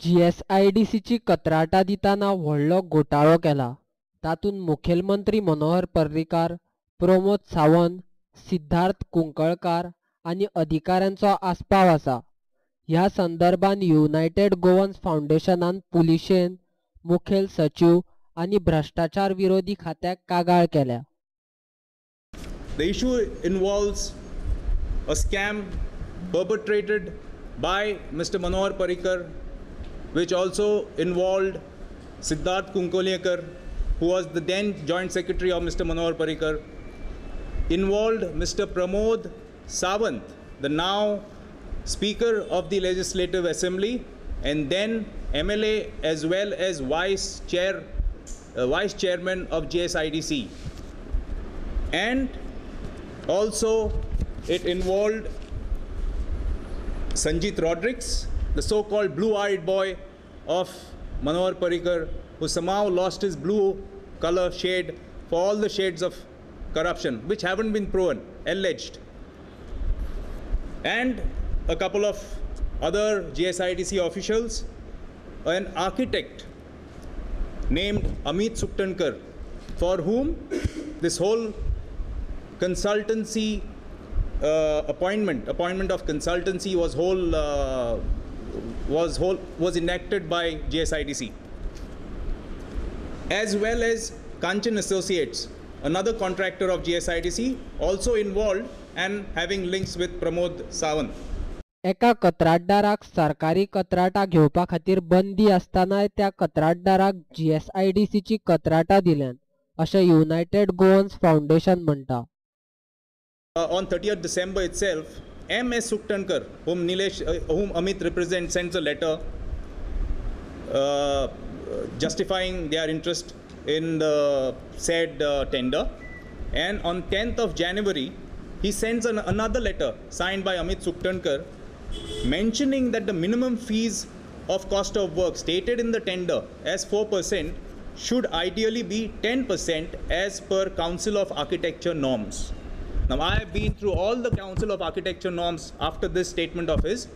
GSIDCची कंत्राटां दितना व्हडलो घोटाळो केला. तातूंत मुखेलमंत्री मनोहर पर्रीकार, प्रमोद सावंत, सिद्धार्थ कुंकळकार आनी अधिकाऱ्यांचो आस्पाव आसा. ह्या संदर्भात युनायटेड गोवन्स फाउंडेशनान पुलिशेन, मुखेल सचिव आनी भ्रष्टाचार विरोधी खात्याक कागाळ केल्या. The issue involves a scam perpetrated by Mr. Manohar Parrikar, which also involved Siddharth Kunkolekar, who was the then Joint Secretary of Mr. Manohar Parrikar, involved Mr. Pramod Sawant, the now Speaker of the Legislative Assembly, and then MLA as well as Vice Chairman of GSIDC. And also it involved Sanjit Rodrigues, the so-called blue-eyed boy of Manohar Parrikar, who somehow lost his blue color shade for all the shades of corruption, which haven't been proven, alleged. And a couple of other GSIDC officials, an architect named Amit Suktankar, for whom this whole consultancy appointment of consultancy was enacted by GSIDC, as well as Kanchan Associates, another contractor of GSIDC, also involved and having links with Pramod Sawant. एका कंत्राटदाराक सरकारी कंत्राटां घेवपा खातीर बंदी आसतनाय त्या कंत्राटदाराक GSIDCची कंत्राटां दिल्यात, अशें United Goans foundation म्हणटा. On 30th December itself, M.S. Suktankar, whom Amit represents, sends a letter justifying their interest in the said tender. And on 10th of January, he sends another letter signed by Amit Suktankar, mentioning that the minimum fees of cost of work stated in the tender as 4% should ideally be 10% as per Council of Architecture norms. Now, I have been through all the Council of Architecture norms after this statement of his,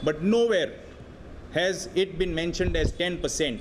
but nowhere has it been mentioned as 10%.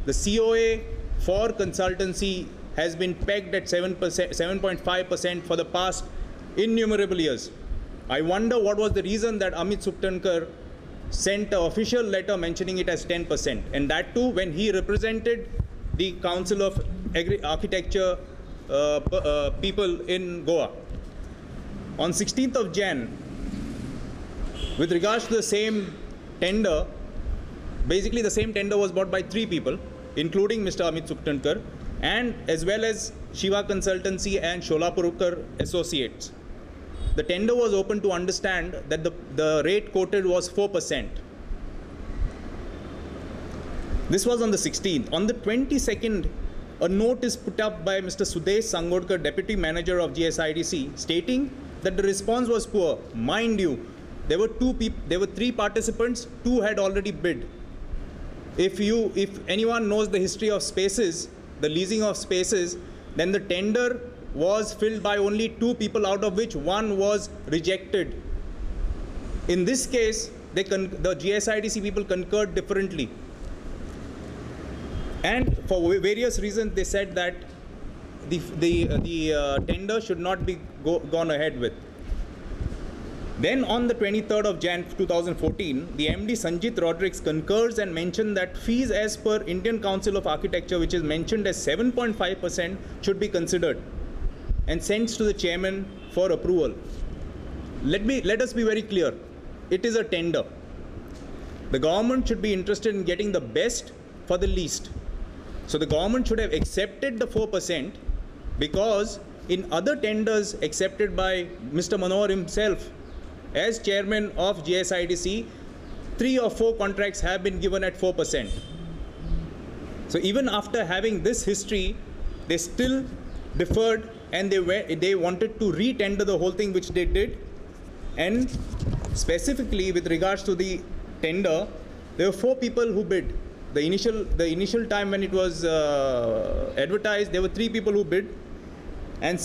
The COA for consultancy has been pegged at 7.5% for the past innumerable years. I wonder what was the reason that Amit Suktankar sent an official letter mentioning it as 10%, and that too when he represented the Council of Architecture people in Goa. On 16th of Jan, with regards to the same tender, basically the same tender was bought by 3 people, including Mr. Amit Suktankar, and as well as Shiva Consultancy and Sholapurkar Associates. The tender was open to understand that the rate quoted was 4%. This was on the 16th. On the 22nd, a note is put up by Mr. Sudesh Sangodkar, Deputy Manager of GSIDC, stating that the response was poor. Mind you, there were 3 participants, 2 had already bid. If anyone knows the history of spaces, the leasing of spaces, then the tender was filled by only 2 people, out of which 1 was rejected. In this case, the GSIDC people concurred differently. And for various reasons, they said that the tender should not be gone ahead with. Then on the 23rd of Jan 2014, the MD Sanjit Rodrigues concurs and mentioned that fees as per Indian Council of Architecture, which is mentioned as 7.5%, should be considered, and sends to the chairman for approval. Let us be very clear. It is a tender. The government should be interested in getting the best for the least. So the government should have accepted the 4%, because in other tenders accepted by Mr. Manohar himself as chairman of GSIDC, 3 or 4 contracts have been given at 4%. So even after having this history, they still deferred, and they wanted to re-tender the whole thing, which they did. And specifically with regards to the tender, there were 4 people who bid. The initial time when it was advertised, there were 3 people who bid, and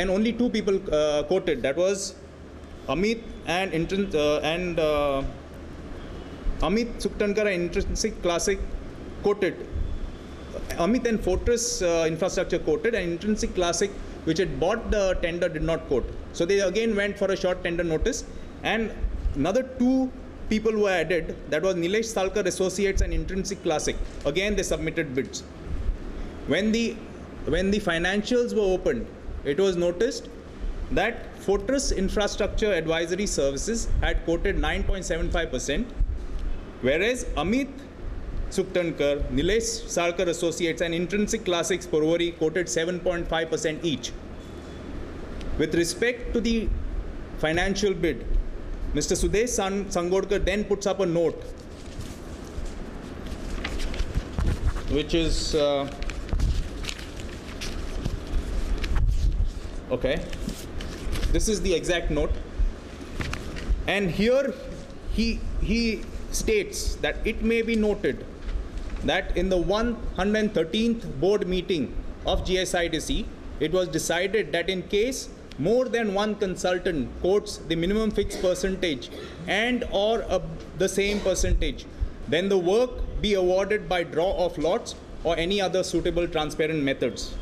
only 2 people quoted. That was Amit and Amit Suktankar and Intrinsic Classic quoted. Amit and Fortress Infrastructure quoted, and Intrinsic Classic, which had bought the tender, did not quote. So they again went for a short tender notice, and another two people were added. That was Nilesh Salkar Associates and Intrinsic Classic. Again, they submitted bids. When the financials were opened, it was noticed that Fortress Infrastructure Advisory Services had quoted 9.75%, whereas Amit Suktankar, Nilesh Salkar Associates and Intrinsic Classics Porvorim quoted 7.5% each. With respect to the financial bid, Mr. Sudesh Sangodkar then puts up a note, which is okay. This is the exact note, and here he states that it may be noted that in the 113th board meeting of GSIDC, it was decided that in case more than one consultant quotes the minimum fixed percentage and or the same percentage, then the work be awarded by draw of lots or any other suitable transparent methods.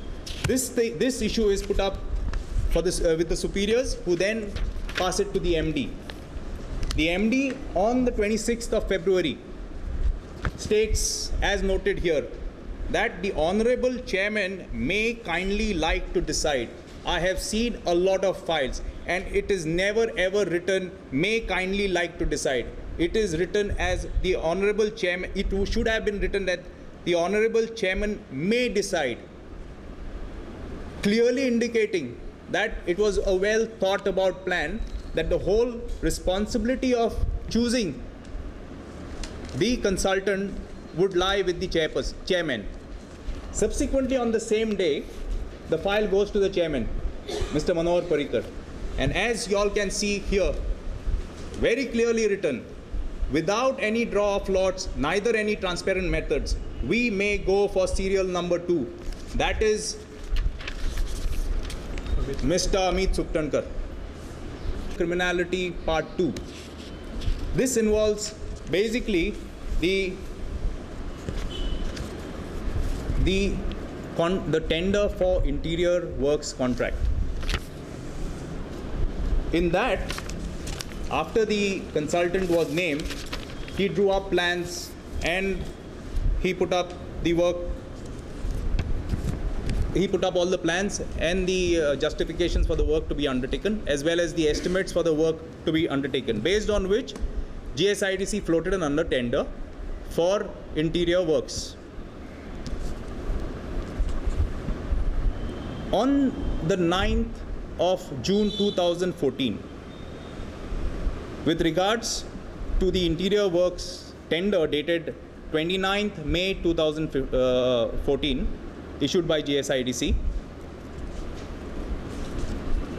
This issue is put up for this with the superiors, who then pass it to the MD. The MD on the 26th of February states, as noted here, that the Honorable Chairman may kindly like to decide. I have seen a lot of files, and it is never ever written may kindly like to decide. It is written as the Honorable Chairman. It should have been written that the Honorable Chairman may decide, clearly indicating that it was a well thought about plan, that the whole responsibility of choosing the consultant would lie with the chairman. Subsequently, on the same day, the file goes to the chairman, Mr. Manohar Parrikar. And as you all can see here, very clearly written, without any draw of lots, neither any transparent methods, we may go for serial number 2. That is Mr. Amit Suktankar. Criminality Part 2. This involves basically the tender for interior works contract. In that, after the consultant was named, he drew up plans and he put up the work. He put up all the plans and the justifications for the work to be undertaken, as well as the estimates for the work to be undertaken, based on which GSIDC floated an under tender for interior works. On the 9th of June 2014, with regards to the interior works tender dated 29th May 2014, issued by GSIDC,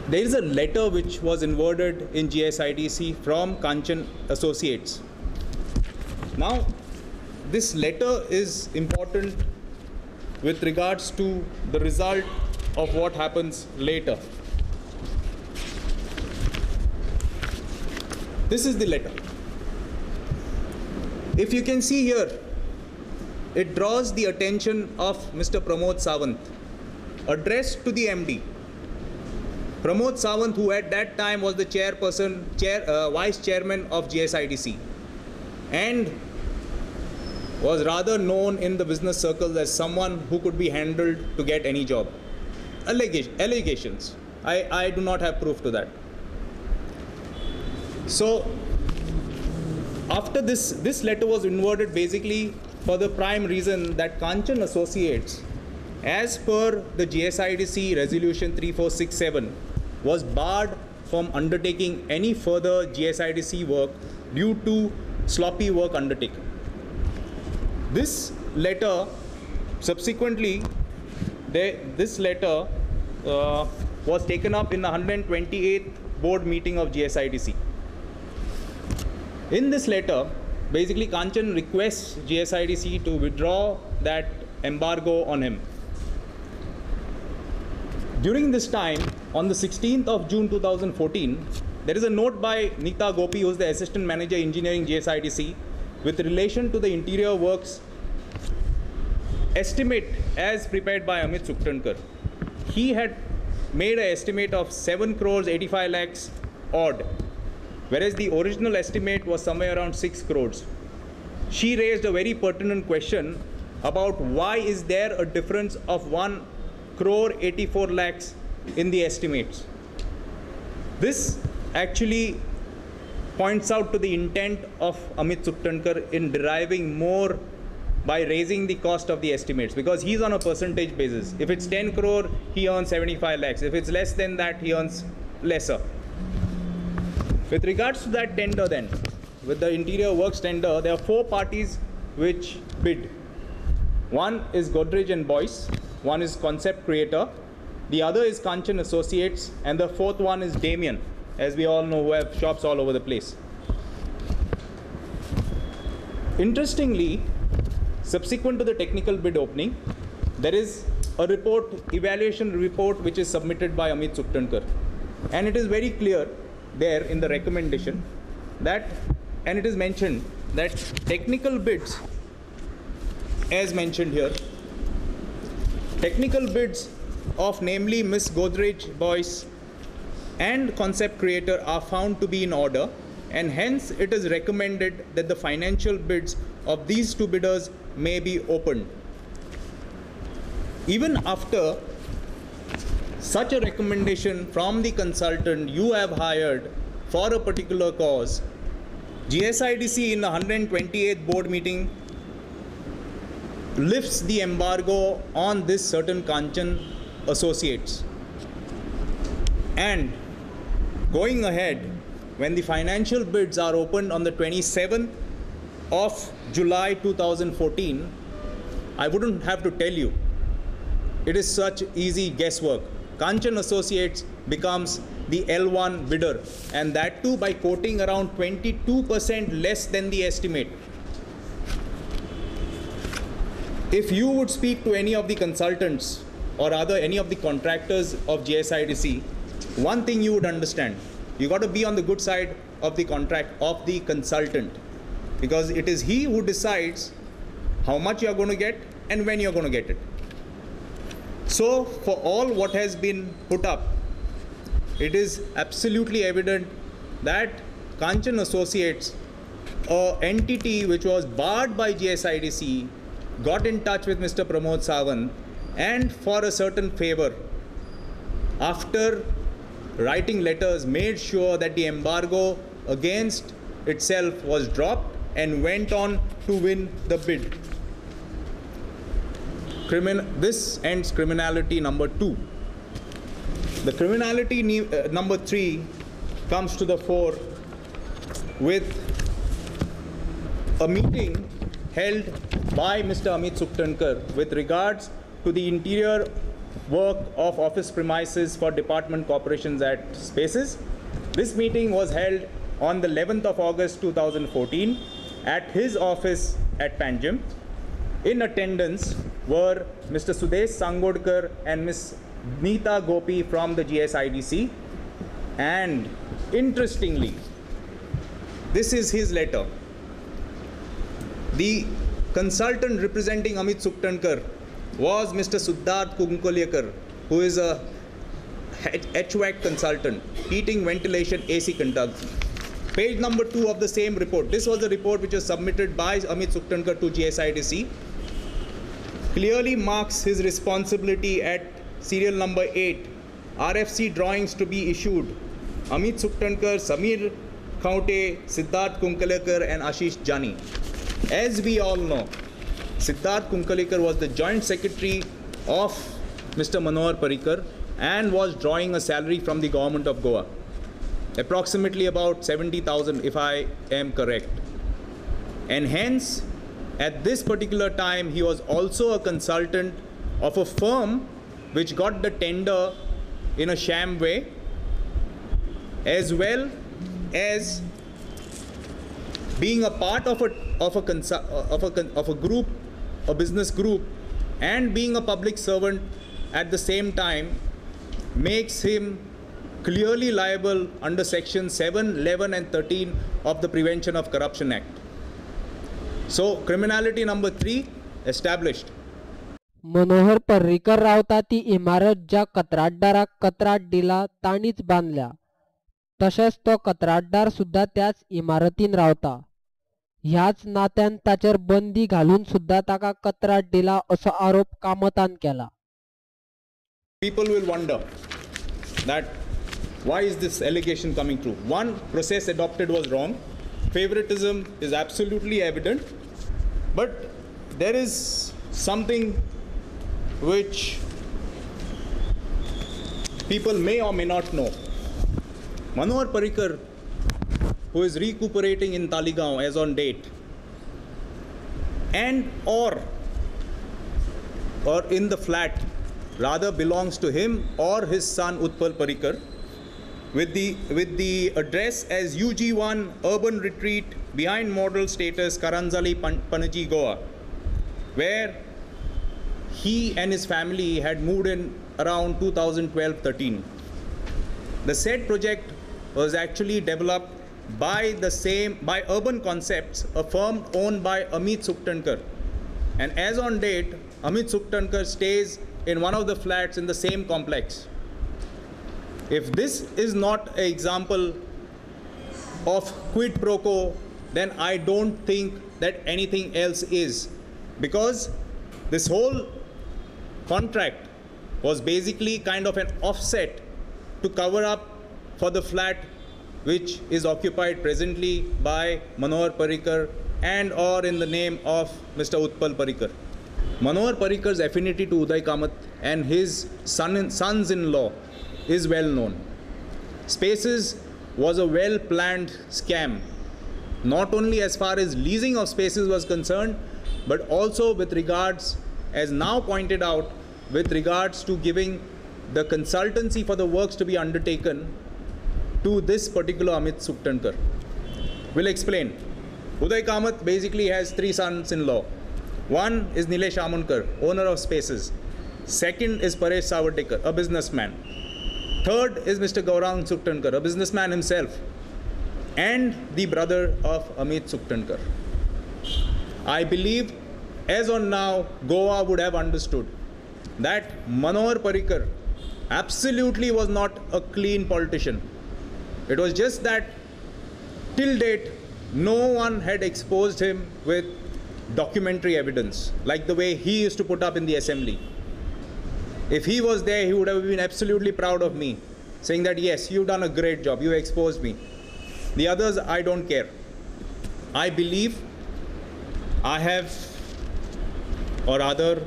there is a letter which was inwarded in GSIDC from Kanchan Associates. Now, this letter is important with regards to the result of what happens later. This is the letter. If you can see here, it draws the attention of Mr. Pramod Sawant, addressed to the MD. Pramod Sawant, who at that time was the vice chairman of GSIDC, and was rather known in the business circles as someone who could be handled to get any job. Allegations. I do not have proof to that. So, after this letter was inwarded basically for the prime reason that Kanchan Associates, as per the GSIDC Resolution 3467, was barred from undertaking any further GSIDC work due to sloppy work undertaken. This letter, subsequently, this letter was taken up in the 128th board meeting of GSIDC. In this letter, basically Kanchan requests GSIDC to withdraw that embargo on him. During this time, on the 16th of June 2014, there is a note by Nita Gopi, who is the Assistant Manager Engineering GSIDC, with relation to the interior works estimate as prepared by Amit Suktankar. He had made an estimate of 7 crores 85 lakhs odd, whereas the original estimate was somewhere around 6 crores. She raised a very pertinent question about why is there a difference of 1 crore 84 lakhs in the estimates. This actually points out to the intent of Amit Suktankar in deriving more by raising the cost of the estimates, because he's on a percentage basis. If it's 10 crore, he earns 75 lakhs. If it's less than that, he earns lesser. With regards to that tender then, with the interior works tender, there are 4 parties which bid. One is Godrej and Boyce, one is Concept Creator, the other is Kanchan Associates, and the 4th one is Damien, as we all know, who have shops all over the place. Interestingly, subsequent to the technical bid opening, there is a report, evaluation report, which is submitted by Amit Suktankar. And it is very clear there in the recommendation that, and it is mentioned that technical bids, as mentioned here, technical bids of namely Miss Godrej, Boyce and Concept Creator are found to be in order, and hence it is recommended that the financial bids of these 2 bidders may be opened. Even after such a recommendation from the consultant you have hired for a particular cause, GSIDC in the 128th board meeting lifts the embargo on this certain Kanchan Associates. And going ahead, when the financial bids are opened on the 27th of July 2014, I wouldn't have to tell you, it is such easy guesswork. Kanchan Associates becomes the L1 bidder, and that too by quoting around 22% less than the estimate. If you would speak to any of the consultants or rather any of the contractors of GSIDC, one thing you would understand, you got to be on the good side of the contract of the consultant, because it is he who decides how much you are going to get and when you are going to get it. So for all what has been put up, it is absolutely evident that Kanchan Associates, an entity which was barred by GSIDC, got in touch with Mr. Pramod Sawant and for a certain favor, after writing letters, made sure that the embargo against itself was dropped and went on to win the bid. This ends criminality number 2. The criminality number 3 comes to the fore with a meeting held by Mr. Amit Suktankar with regards to the interior work of office premises for Department Corporations Act spaces. This meeting was held on the 11th of August 2014 at his office at Panjim. In attendance were Mr. Sudesh Sangodkar and Ms. Neeta Gopi from the GSIDC. And interestingly, this is his letter. The consultant representing Amit Suktankar was Mr. Siddharth Kunkalekar, who is a HVAC consultant, heating, ventilation, AC conducts. Page number 2 of the same report. This was the report which was submitted by Amit Suktankar to GSIDC. Clearly marks his responsibility at serial number 8. RFC drawings to be issued. Amit Suktankar, Samir Khaute, Siddharth Kunkalekar and Ashish Jani. As we all know, Siddharth Kunkalekar was the joint secretary of Mr. Manohar Parrikar and was drawing a salary from the government of Goa. Approximately about 70,000 if I am correct. And hence, at this particular time, he was also a consultant of a firm which got the tender in a sham way, as well as being a part of a group, a business group, and being a public servant at the same time makes him clearly liable under section 7, 11 and 13 of the Prevention of Corruption Act. So criminality number 3 established. Manohar Parrikar रावता ती इमारत ज्या कंत्राटदाराक कंत्राट दिला ताणीच बांदल्या, तशेंच तो कंत्राटदार सुद्धा त्याच इमारतीन रावता. ह्याच नात्यान ताचेर बंदी घालून सुद्धा ताका कंत्राट दिला असो आरोप कामतान केला. People will wonder that why is this allegation coming true? One, process adopted was wrong. Favoritism is absolutely evident. But there is something which people may or may not know. Manohar Parrikar, who is recuperating in Taligaon as on date, and or in the flat rather belongs to him or his son Utpal Parrikar, with the address as UG1 Urban Retreat behind model status Karanjali Panaji, Goa, where he and his family had moved in around 2012-13. The said project was actually developed by Urban Concepts, a firm owned by Amit Suktankar. And as on date, Amit Suktankar stays in one of the flats in the same complex. If this is not an example of quid pro quo, then I don't think that anything else is. Because this whole contract was basically kind of an offset to cover up for the flat which is occupied presently by Manohar Parrikar and or in the name of Mr. Utpal Parrikar. Manohar Parrikar's affinity to Uday Kamath and his sons-in-law is well known. Spaces was a well-planned scam, not only as far as leasing of spaces was concerned, but also with regards, as now pointed out, with regards to giving the consultancy for the works to be undertaken to this particular Amit Suktankar. We'll explain. Uday Kamath basically has 3 sons-in-law. One is Nilesh Amonkar, owner of Spaces. Second is Paresh Savartekar, a businessman. Third is Mr. Gaurang Suktankar, a businessman himself, and the brother of Amit Suktankar. I believe, as on now, Goa would have understood that Manohar Parrikar absolutely was not a clean politician. It was just that till date, no one had exposed him with documentary evidence, like the way he used to put up in the assembly. If he was there, he would have been absolutely proud of me, saying that, yes, you've done a great job, you exposed me. The others, I don't care. I believe I have, or rather,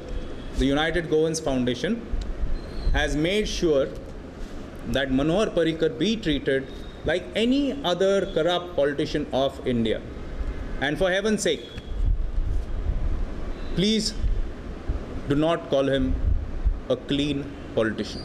the United Goans Foundation has made sure that Manohar Parrikar be treated like any other corrupt politician of India. And for heaven's sake, please do not call him a clean politician.